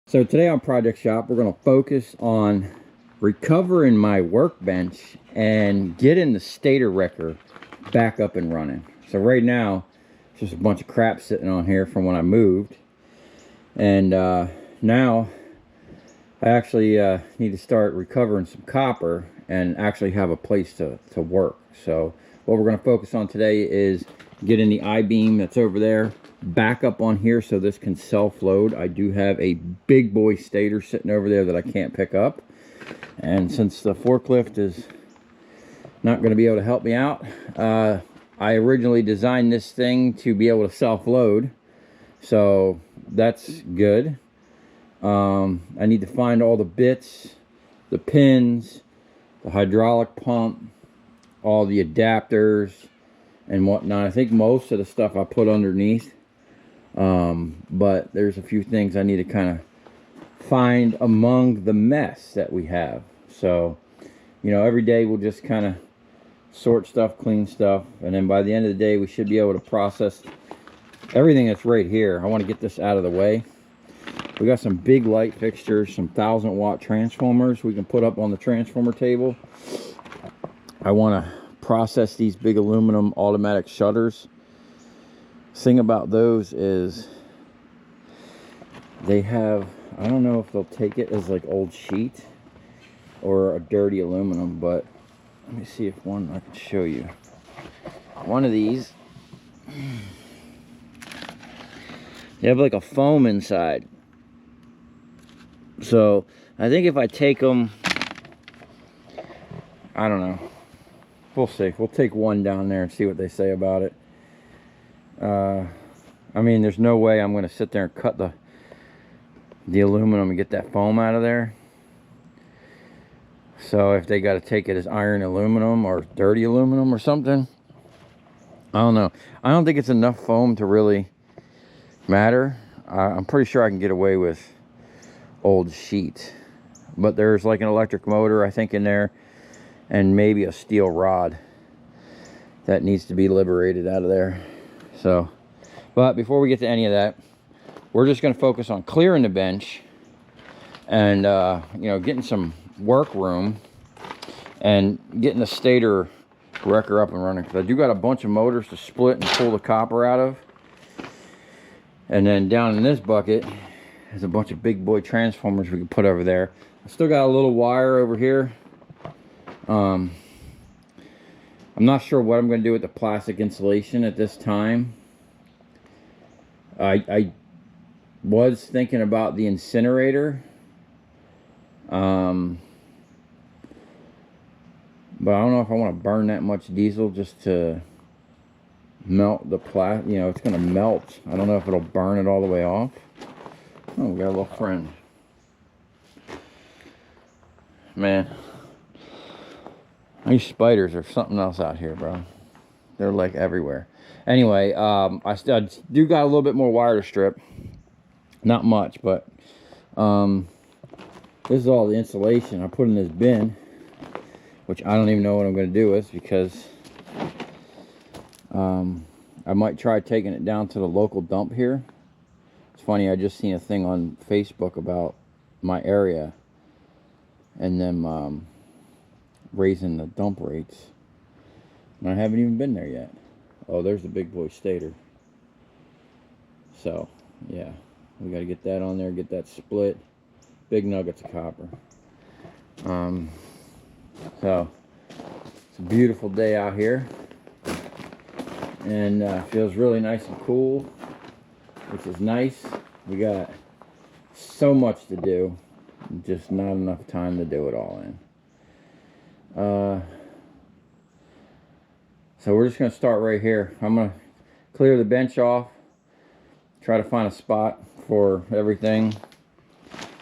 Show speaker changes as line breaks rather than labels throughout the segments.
So today on Project Shop, we're going to focus on recovering my workbench and getting the Stator wrecker back up and running. So right now, it's just a bunch of crap sitting on here from when I moved. And now, I actually need to start recovering some copper and actually have a place to work. So what we're going to focus on today is getting the I-beam that's over there back up on here so this can self-load. I do have a big boy Stator sitting over there that I can't pick up, and since the forklift is not going to be able to help me out, I originally designed this thing to be able to self-load, so that's good. I need to find all the bits, the pins, the hydraulic pump, all the adapters and whatnot. I think most of the stuff I put underneath, but there's a few things I need to kind of find among the mess that we have. So, you know, every day we'll just kind of sort stuff, clean stuff, and then by the end of the day we should be able to process everything that's right here. I want to get this out of the way. We got some big light fixtures, some 1000-watt transformers we can put up on the transformer table. I want to process these big aluminum automatic shutters. Thing about those is they have, I don't know if they'll take it as like old sheet or a dirty aluminum, but let me see if one I can show you. One of these, they have like a foam inside. So I think if I take them, I don't know, we'll see. We'll take one down there and see what they say about it. I mean, there's no way I'm going to sit there and cut the aluminum and get that foam out of there. So if they got to take it as iron aluminum or dirty aluminum or something, I don't know. I don't think it's enough foam to really matter. I'm pretty sure I can get away with old sheet, but there's like an electric motor I think in there, and maybe a steel rod that needs to be liberated out of there. So, but before we get to any of that, we're just going to focus on clearing the bench and you know, getting some work room and getting the Stator wrecker up and running, because I do got a bunch of motors to split and pull the copper out of. And then down in this bucket there's a bunch of big boy transformers we can put over there. I still got a little wire over here. I'm not sure what I'm going to do with the plastic insulation at this time. I was thinking about the incinerator, but I don't know if I want to burn that much diesel just to melt the plastic. You know, it's going to melt. I don't know if it'll burn it all the way off. Oh, we got a little friend. Man, these spiders are something else out here, bro. They're like everywhere. Anyway, I do got a little bit more wire to strip. Not much, but this is all the insulation I put in this bin, which I don't even know what I'm going to do with, because I might try taking it down to the local dump here. It's funny, I just seen a thing on Facebook about my area and them raising the dump rates, and I haven't even been there yet. Oh, there's the big boy Stator. So yeah, we got to get that on there, get that split. Big nuggets of copper. So it's a beautiful day out here, and feels really nice and cool, which is nice. We got so much to do, just not enough time to do it all in. So we're just going to start right here. I'm going to clear the bench off, try to find a spot for everything.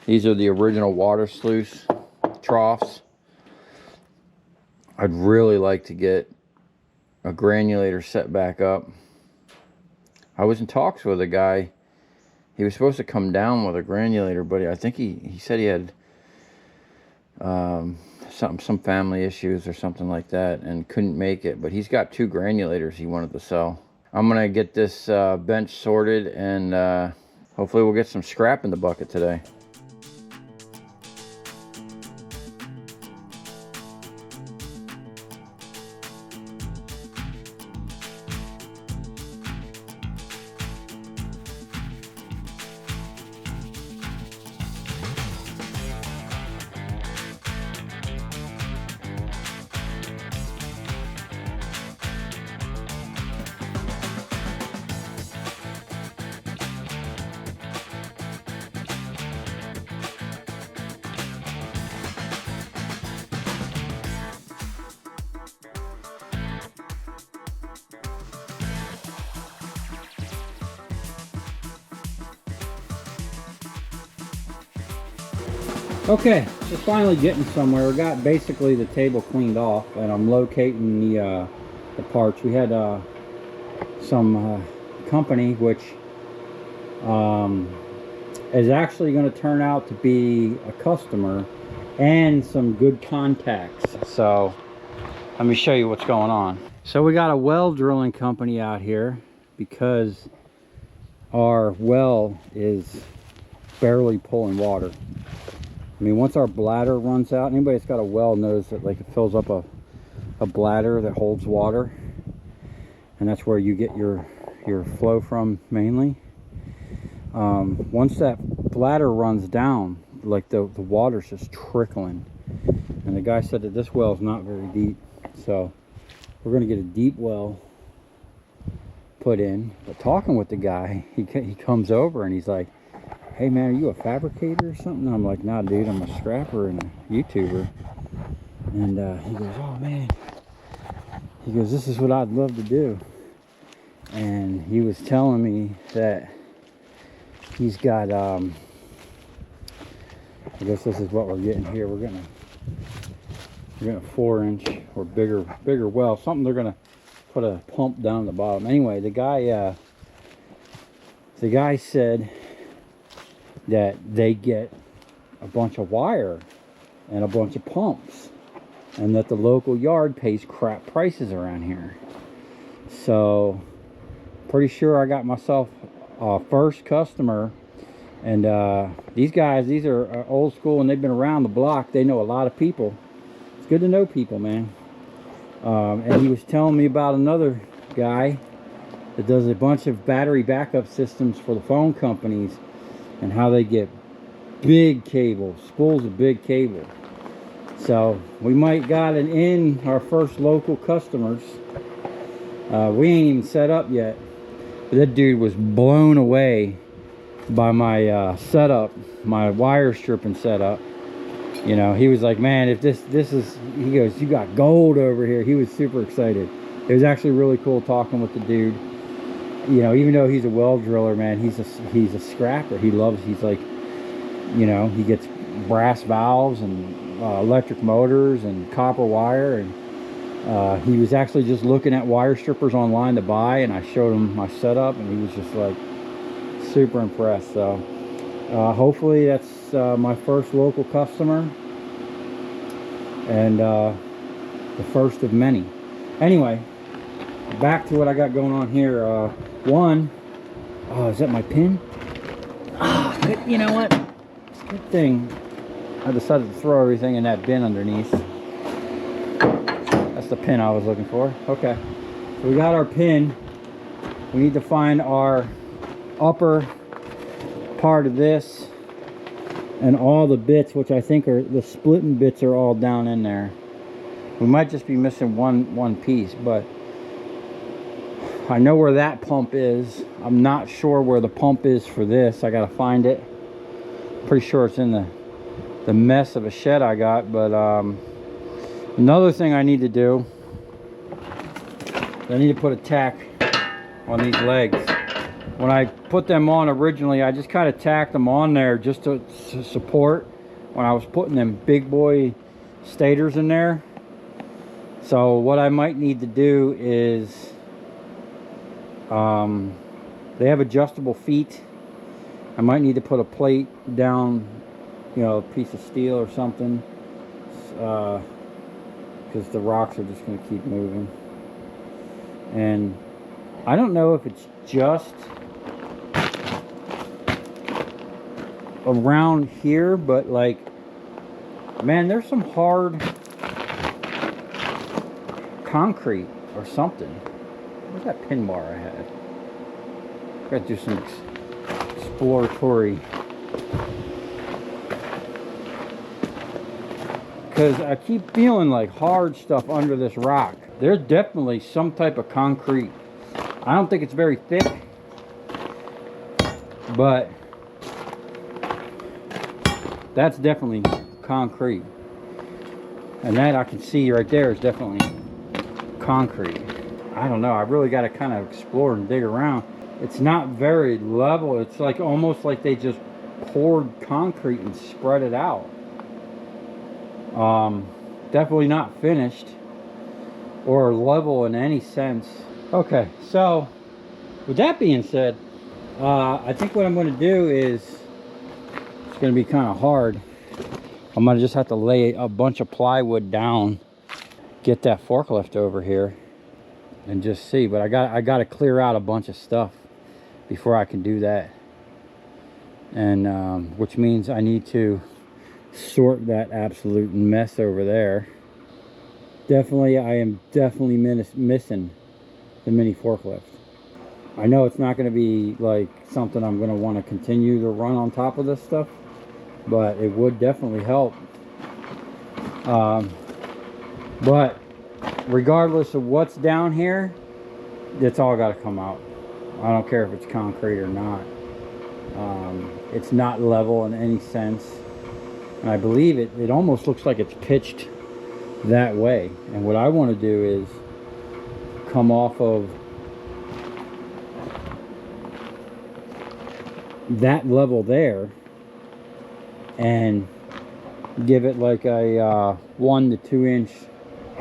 These are the original water sluice troughs. I'd really like to get a granulator set back up. I was in talks with a guy. He was supposed to come down with a granulator, but I think he said he had some family issues or something like that and couldn't make it, but he's got 2 granulators he wanted to sell. I'm gonna get this bench sorted, and hopefully we'll get some scrap in the bucket today.
Okay, we're finally getting somewhere. We got basically the table cleaned off, and I'm locating the parts. We had some company which is actually going to turn out to be a customer and some good contacts. So let me show you what's going on. So we got a well drilling company out here because our well is barely pulling water. I mean, once our bladder runs out, anybody that's got a well knows that like it fills up a bladder that holds water, and that's where you get your flow from mainly. Once that bladder runs down, like the water's just trickling, and the guy said that this well is not very deep, so we're gonna get a deep well put in. But talking with the guy, he comes over and he's like, "Hey man, are you a fabricator or something?" And I'm like, "Nah dude, I'm a scrapper and a YouTuber." And he goes, "Oh man," he goes, "this is what I'd love to do." And he was telling me that he's got I guess this is what we're getting here. We're getting a 4-inch or bigger well, something they're gonna put a pump down the bottom. Anyway, the guy said that they get a bunch of wire and a bunch of pumps, and that the local yard pays crap prices around here. So pretty sure I got myself a first customer. And these guys, these are old school, and they've been around the block. They know a lot of people. It's good to know people, man. And he was telling me about another guy that does a bunch of battery backup systems for the phone companies, and how they get big cables, spools of big cable. So we might got our first local customers. We ain't even set up yet, but that dude was blown away by my setup, my wire stripping setup. You know, he was like, "Man, if this is," he goes, "you got gold over here." He was super excited. It was actually really cool talking with the dude. You know, even though he's a well driller, man, he's a scrapper. He's like, you know, he gets brass valves and electric motors and copper wire, and he was actually just looking at wire strippers online to buy, and I showed him my setup, and he was just like super impressed. So hopefully that's my first local customer, and the first of many. Anyway, back to what I got going on here. Is that my pin? Good, you know what, good thing I decided to throw everything in that bin underneath. That's the pin I was looking for. Okay, so we got our pin. We need to find our upper part of this, and all the bits, which I think are the splitting bits, are all down in there. We might just be missing one piece, but I know where that pump is. I'm not sure where the pump is for this. I gotta find it. Pretty sure it's in the mess of a shed I got. But another thing I need to do, I need to put a tack on these legs. When I put them on originally, I just kind of tacked them on there just to support when I was putting them big boy stators in there. So what I might need to do is, they have adjustable feet. I might need to put a plate down, you know, a piece of steel or something, because the rocks are just going to keep moving. And I don't know if it's just around here, but like, man, there's some hard concrete or something. Where's that pin bar I had? Gotta do some exploratory, because I keep feeling like hard stuff under this rock. There's definitely some type of concrete. I don't think it's very thick, but that's definitely concrete. And that I can see right there is definitely concrete. I don't know, I really got to kind of explore and dig around. It's not very level. It's like almost like they just poured concrete and spread it out. Definitely not finished or level in any sense. Okay, so with that being said, I think what I'm going to do is, it's going to be kind of hard. I'm going to just have to lay a bunch of plywood down, get that forklift over here, and just see. But I got to clear out a bunch of stuff before I can do that. And which means I need to sort that absolute mess over there. Definitely, I am definitely missing the mini forklift. I know it's not going to be like something I'm going to want to continue to run on top of this stuff, but it would definitely help. But regardless of what's down here, it's all got to come out. I don't care if it's concrete or not. It's not level in any sense, and I believe it almost looks like it's pitched that way. And what I want to do is come off of that level there and give it like a 1 to 2 inch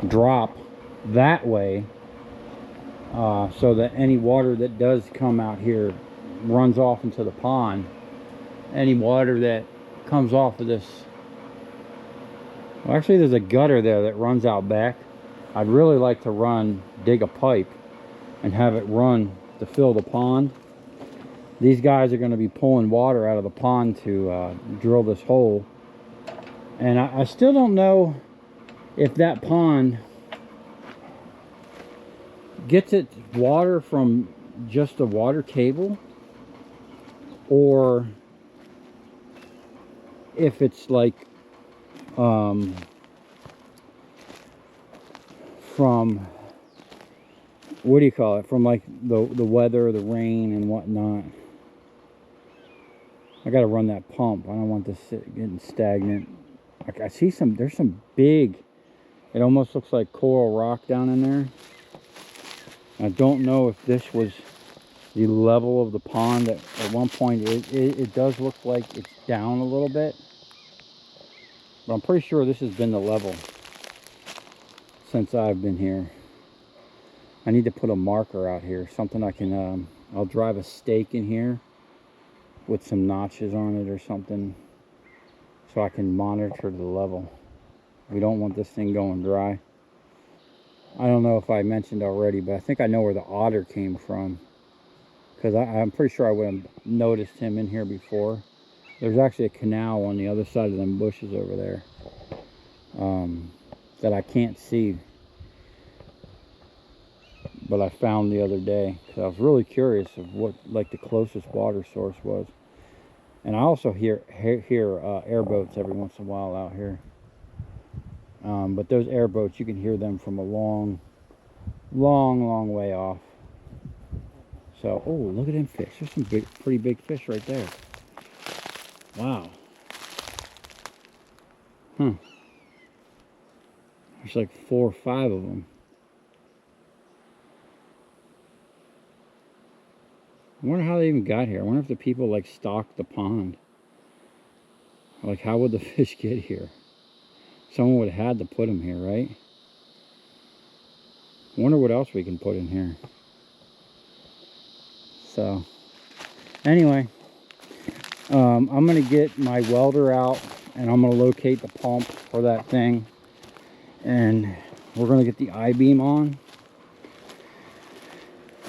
drop that way, so that any water that does come out here runs off into the pond. Any water that comes off of this, well, actually there's a gutter there that runs out back. I'd really like to dig a pipe and have it run to fill the pond. These guys are going to be pulling water out of the pond to drill this hole. And I still don't know if that pond gets its water from just the water table, or if it's like from, what do you call it, from like the weather, the rain and whatnot. I gotta run that pump. I don't want this getting stagnant. I see there's some big, it almost looks like coral rock down in there. I don't know if this was the level of the pond. At one point it does look like it's down a little bit, but I'm pretty sure this has been the level since I've been here. I need to put a marker out here, something I can, I'll drive a stake in here with some notches on it or something, so I can monitor the level. We don't want this thing going dry. I don't know if I mentioned already, but I think I know where the otter came from, because I'm pretty sure I would have noticed him in here before. There's actually a canal on the other side of them bushes over there, that I can't see, but I found the other day, because I was really curious of what like the closest water source was. And I also hear airboats every once in a while out here, but those airboats, you can hear them from a long way off. So, oh, look at them fish. There's some pretty big fish right there. Wow. There's like 4 or 5 of them. I wonder how they even got here. I wonder if the people like stocked the pond. Like, how would the fish get here? Someone would have had to put them here, right? I wonder what else we can put in here. So, anyway, I'm going to get my welder out and I'm going to locate the pump for that thing. And we're going to get the I-beam on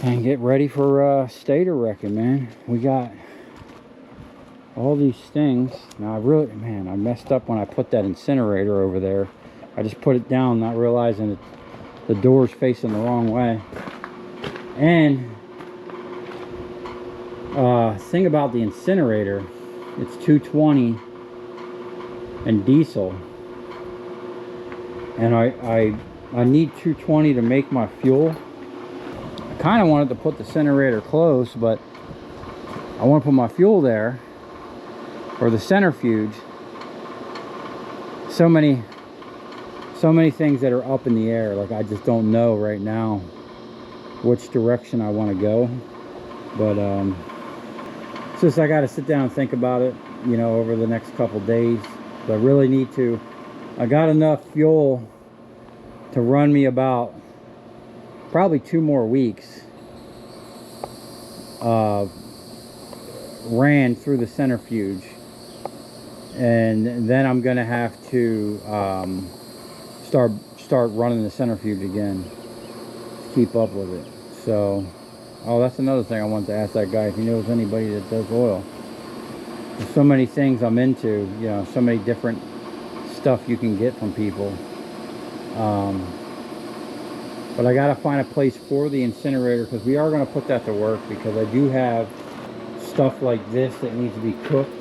and get ready for Stator wrecking, man. We got all these things. Now, I messed up when I put that incinerator over there. I just put it down, not realizing that the door's facing the wrong way. And thing about the incinerator, it's 220 and diesel, and I need 220 to make my fuel. I kind of wanted to put the incinerator close, but I want to put my fuel there, or the centrifuge. So many things that are up in the air. Like, I just don't know right now which direction I want to go. But it's just, I got to sit down and think about it, you know, over the next couple days. But I really need to I got enough fuel to run me about probably 2 more weeks. Ran through the centrifuge, and then I'm gonna have to start running the centrifuge again to keep up with it. So, oh, that's another thing I wanted to ask that guy if he knows anybody that does oil. There's so many things I'm into, you know, so many different stuff you can get from people. But I gotta find a place for the incinerator, because we are gonna put that to work, because I do have stuff like this that needs to be cooked.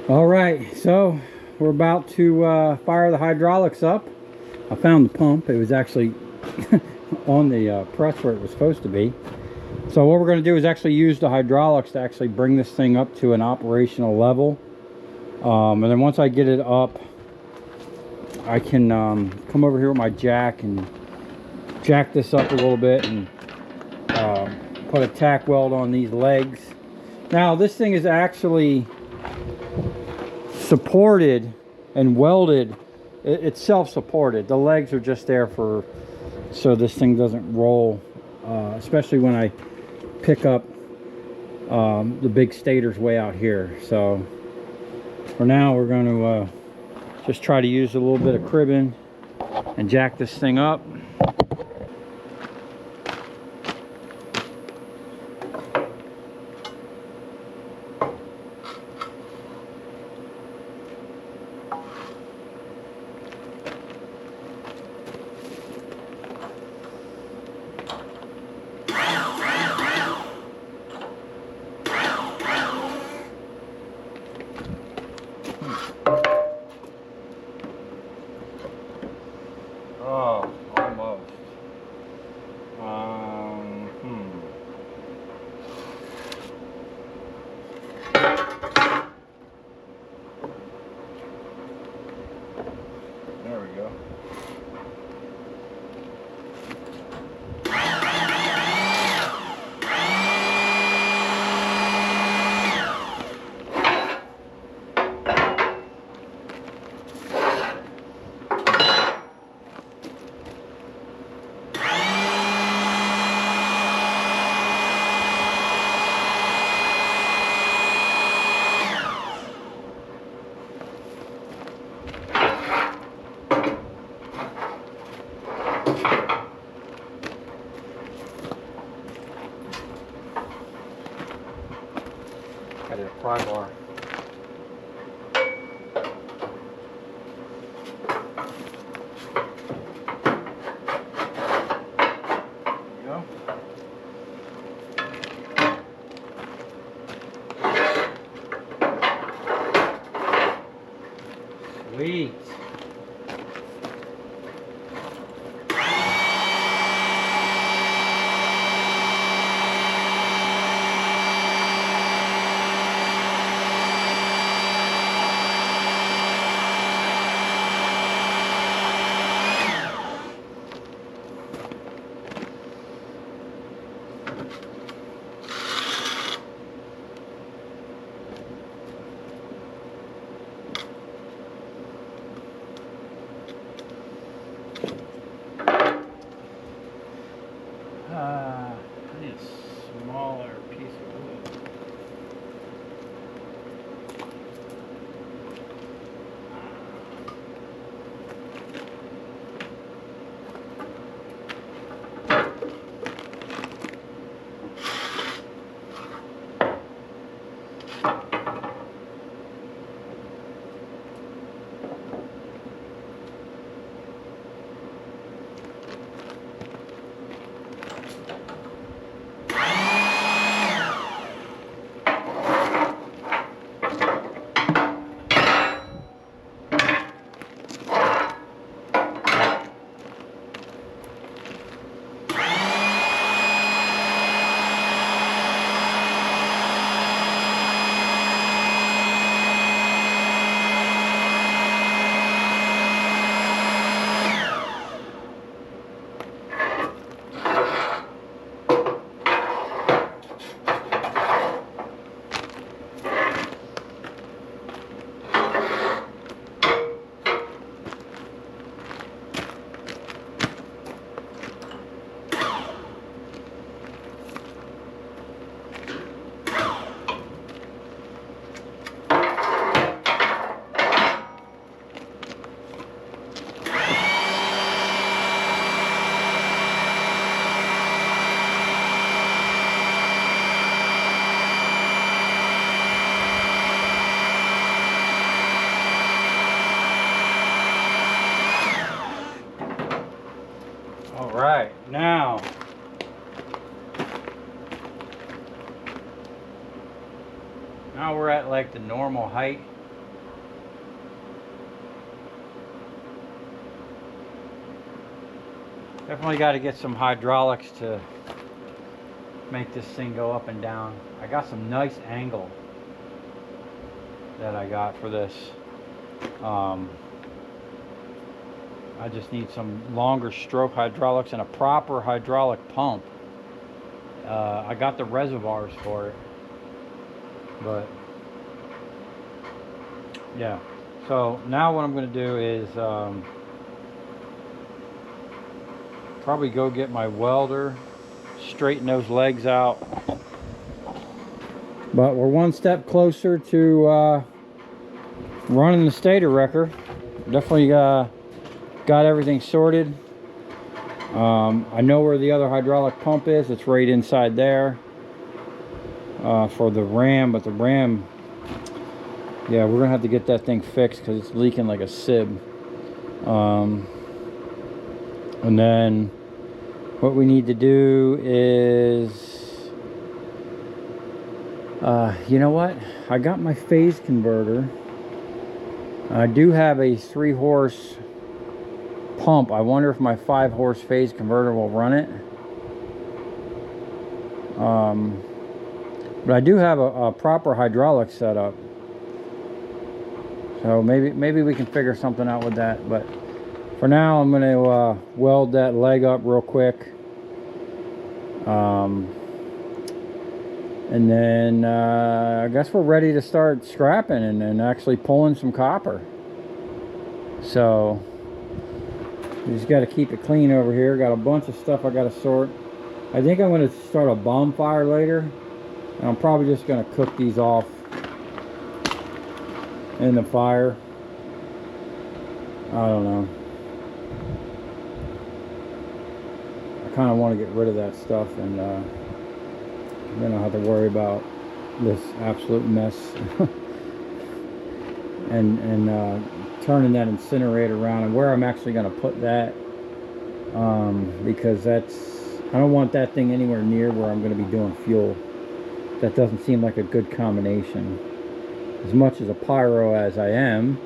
All right, so we're about to fire the hydraulics up. I found the pump. It was actually on the press where it was supposed to be. So what we're going to do is actually use the hydraulics to actually bring this thing up to an operational level. And then once I get it up, I can come over here with my jack and jack this up a little bit and put a tack weld on these legs. Now this thing is actually supported and welded. It's self-supported. The legs are just there for so this thing doesn't roll, especially when I pick up the big stators way out here. So for now we're going to just try to use a little bit of cribbing and jack this thing up. Oh, almost. added a pry bar. Sweet. I need a smaller piece of wood. Alright, now we're at like the normal height. Definitely got to get some hydraulics to make this thing go up and down. I got some nice angle that I got for this. I just need some longer stroke hydraulics and a proper hydraulic pump. I got the reservoirs for it, but yeah. So now what I'm going to do is probably go get my welder, straighten those legs out. But we're one step closer to running the stator wrecker. Definitely got everything sorted. I know where the other hydraulic pump is. It's right inside there for the ram, but the ram, yeah, we're gonna have to get that thing fixed because it's leaking like a sieve. And then what we need to do is, you know what? I got my phase converter. I do have a 3-horse pump. I wonder if my 5-horse phase converter will run it. But I do have a proper hydraulic setup. So maybe we can figure something out with that. But for now, I'm going to weld that leg up real quick. And then I guess we're ready to start scrapping and actually pulling some copper. So we just got to keep it clean over here. Got a bunch of stuff I got to sort. I think I'm going to start a bonfire later. And I'm probably just going to cook these off in the fire. I don't know. I kind of want to get rid of that stuff and then I'll have to worry about this absolute mess. and turning that incinerator around, and where I'm actually going to put that, because I don't want that thing anywhere near where I'm going to be doing fuel. That doesn't seem like a good combination. As much as a pyro as I am,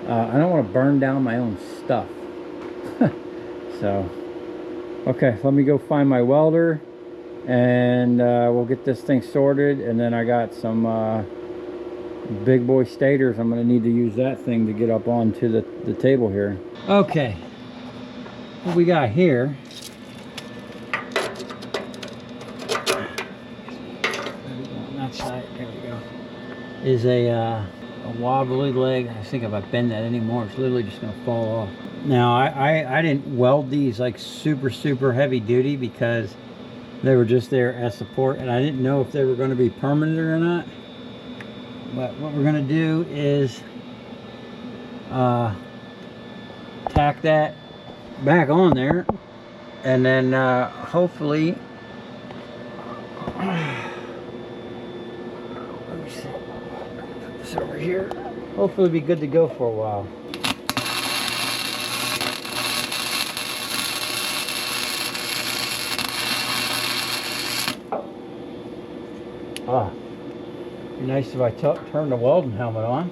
I don't want to burn down my own stuff. So, okay, let me go find my welder, and we'll get this thing sorted. And then I got some big boy stators. I'm going to need to use that thing to get up onto the table here. Okay, what we got here on that side, there we go, is a wobbly leg. I think if I bend that anymore, it's literally just going to fall off. Now I didn't weld these like super heavy duty because they were just there as support, and I didn't know if they were going to be permanent or not. But what we're going to do is tack that back on there, and then hopefully, let me see, put this over here, hopefully be good to go for a while. Be nice if I turn the welding helmet on.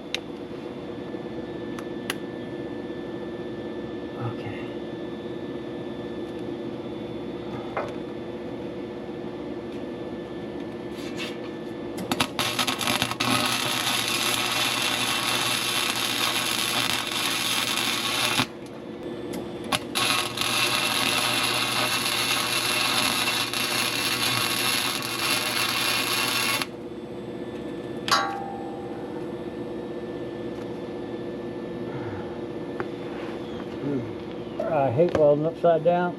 Okay. I hate welding upside down.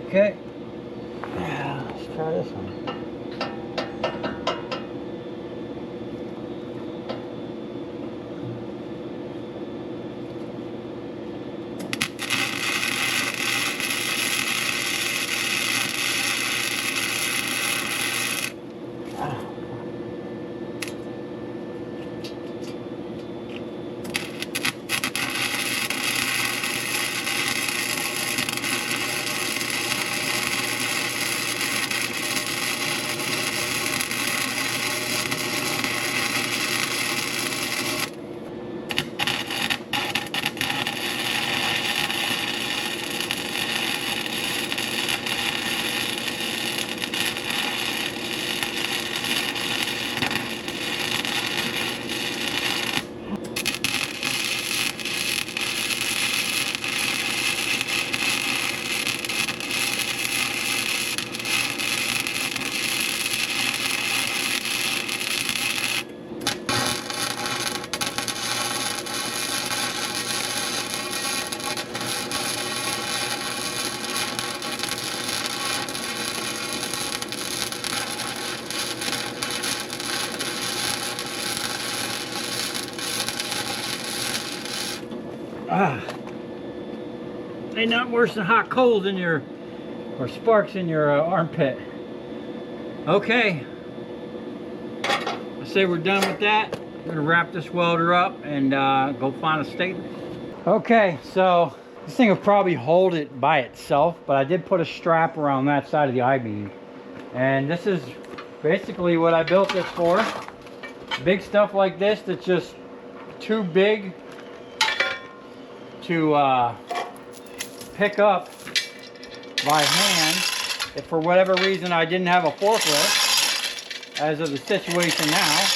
Okay, let's try this one. Ain't nothing worse than hot coals in your, or sparks in your armpit. Okay, I say we're done with that. I'm gonna wrap this welder up and go find a Stator. Okay, so this thing will probably hold it by itself, but I did put a strap around that side of the I-beam, and this is basically what I built this for. Big stuff like this that just too big to pick up by hand. If for whatever reason I didn't have a forklift, as of the situation now,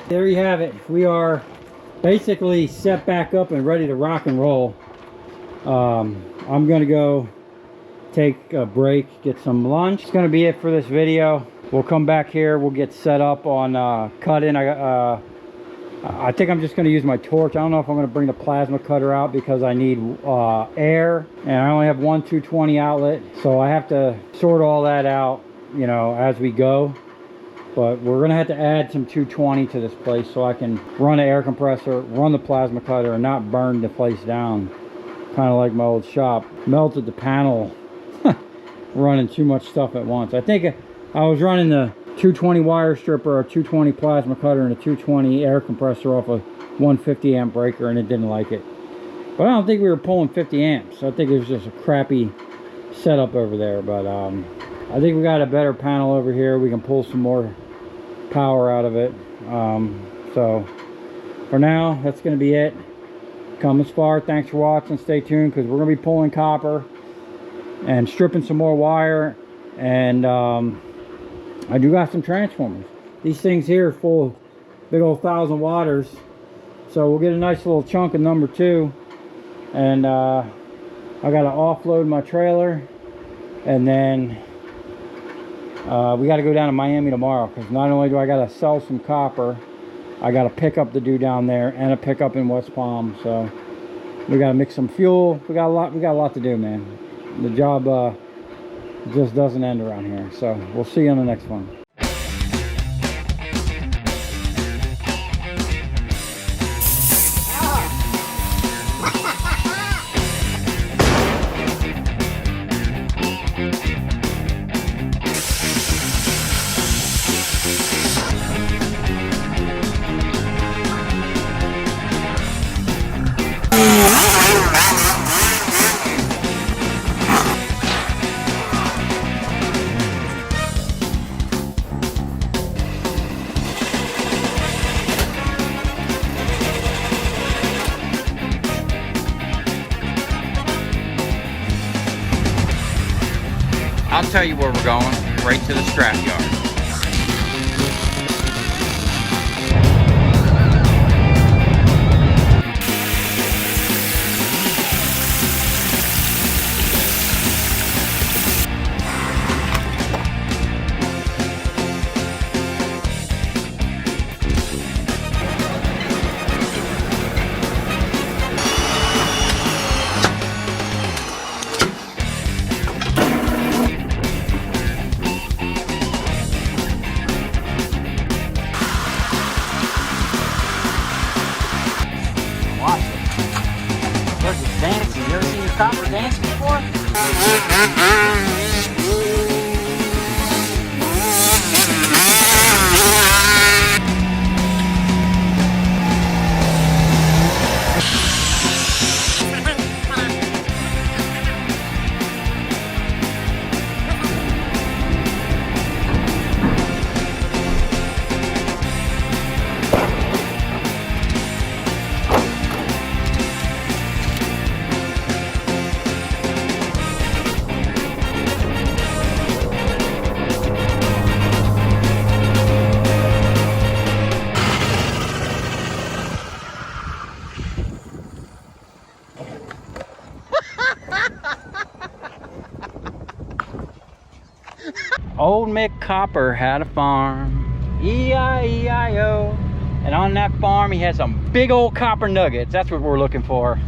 There you have it. We are basically set back up and ready to rock and roll. I'm gonna go take a break, get some lunch. It's gonna be it for this video. We'll come back here, we'll get set up on cutting. I think I'm just going to use my torch. I don't know if I'm going to bring the plasma cutter out because I need air, and I only have one 220 outlet, so I have to sort all that out, you know, as we go. But we're going to have to add some 220 to this place so I can run the air compressor, run the plasma cutter, and not burn the place down. Kind of like my old shop. Melted the panel running too much stuff at once. I think I was running the 220 wire stripper, a 220 plasma cutter, and a 220 air compressor off a 150 amp breaker, and it didn't like it. But I don't think we were pulling 50 amps. I think it was just a crappy setup over there. But I think we got a better panel over here. We can pull some more power out of it. So for now, that's going to be it. Come as far. Thanks for watching. Stay tuned, because we're going to be pulling copper and stripping some more wire. And I do got some transformers. These things here are full of big old 1,000 watters. So we'll get a nice little chunk of number 2. And I got to offload my trailer. And then we got to go down to Miami tomorrow, because not only do I got to sell some copper, I got a pickup to do down there and a pickup in West Palm. So we got to mix some fuel. We got a lot to do, man. The job just doesn't end around here. So we'll see you on the next one.
I'll tell you where we're going, right to the scrap yard.
Dancing. You ever seen your copper dancing before? Old Mick Copper had a farm, E-I-E-I-O, and on that farm he had some big old copper nuggets. That's what we're looking for.